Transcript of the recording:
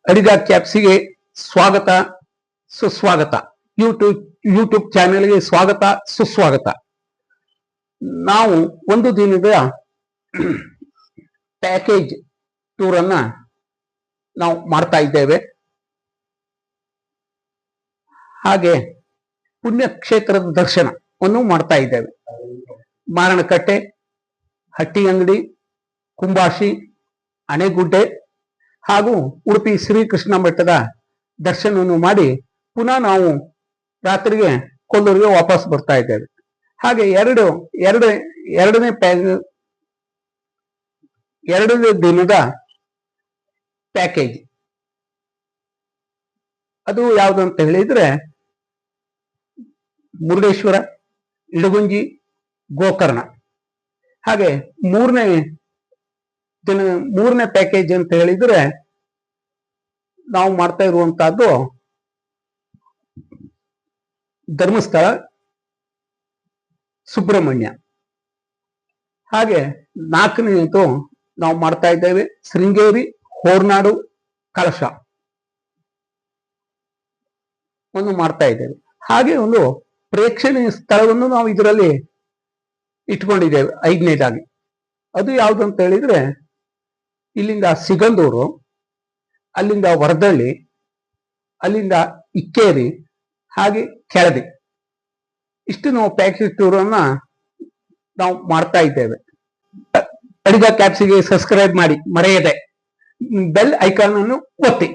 ಅಡಿಗ ಕ್ಯಾಪ್ಸಿಗೆ ಸ್ವಾಗತ ಸುಸ್ವಾಗತ. ಯೂಟ್ಯೂಬ್ ಚಾನೆಲ್ಗೆ ಸ್ವಾಗತ ಸುಸ್ವಾಗತ. ನಾವು ಒಂದು ದಿನದ ಪ್ಯಾಕೇಜ್ ಟೂರ್ ಅನ್ನ ನಾವು ಮಾಡ್ತಾ ಇದ್ದೇವೆ. ಹಾಗೆ ಪುಣ್ಯಕ್ಷೇತ್ರದ ದರ್ಶನವನ್ನು ಮಾಡ್ತಾ ಇದ್ದೇವೆ. ಮಾರಣಕಟ್ಟೆ, ಹಟ್ಟಿಯಂಗಡಿ, ಕುಂಬಾಶಿ, ಅಣೆಗುಡ್ಡೆ ಹಾಗೂ ಉಡುಪಿ ಶ್ರೀಕೃಷ್ಣ ಮಠದ ದರ್ಶನವನ್ನು ಮಾಡಿ ಪುನಃ ನಾವು ರಾತ್ರಿಗೆ ಕೊಲ್ಲೂರಿಗೆ ವಾಪಸ್ ಬರ್ತಾ ಇದ್ದೇವೆ. ಹಾಗೆ ಎರಡನೇ ದಿನದ ಪ್ಯಾಕೇಜ್ ಅದು ಯಾವುದು ಅಂತ ಹೇಳಿದ್ರೆ ಮುರುಡೇಶ್ವರ, ಇಡಗುಂಜಿ, ಗೋಕರ್ಣ. ಹಾಗೆ ಮೂರನೇ ಪ್ಯಾಕೇಜ್ ಅಂತ ಹೇಳಿದ್ರೆ ನಾವು ಮಾಡ್ತಾ ಇರುವಂತಹದ್ದು ಧರ್ಮಸ್ಥಳ, ಸುಬ್ರಹ್ಮಣ್ಯ. ಹಾಗೆ ನಾಲ್ಕನೇದು ನಾವು ಮಾಡ್ತಾ ಇದ್ದೇವೆ ಶೃಂಗೇರಿ, ಹೋರ್ನಾಡು, ಕಳಶ ಒಂದು ಮಾಡ್ತಾ ಇದ್ದೇವೆ. ಹಾಗೆ ಒಂದು ಪ್ರೇಕ್ಷಣೀಯ ಸ್ಥಳವನ್ನು ನಾವು ಇದರಲ್ಲಿ ಇಟ್ಕೊಂಡಿದ್ದೇವೆ 5ನೇದಾಗಿ. ಅದು ಯಾವುದು ಅಂತ ಹೇಳಿದ್ರೆ ಇಲ್ಲಿಂದ ಸಿಗಂದೂರು, ಅಲ್ಲಿಂದ ವರದಳ್ಳಿ, ಅಲ್ಲಿಂದ ಇಕ್ಕೇರಿ, ಹಾಗೆ ಕೆಳದಿ. ಇಷ್ಟು ನಾವು ಪ್ಯಾಕೇಜ್ ಟೂರ್ ಅನ್ನ ನಾವು ಮಾಡ್ತಾ ಇದ್ದೇವೆ. ಅಡಿಗ ಕ್ಯಾಪ್ಸಿಗೆ ಸಬ್ಸ್ಕ್ರೈಬ್ ಮಾಡಿ, ಮರೆಯದೆ ಬೆಲ್ ಐಕಾನ್ ಅನ್ನು ಒತ್ತಿ.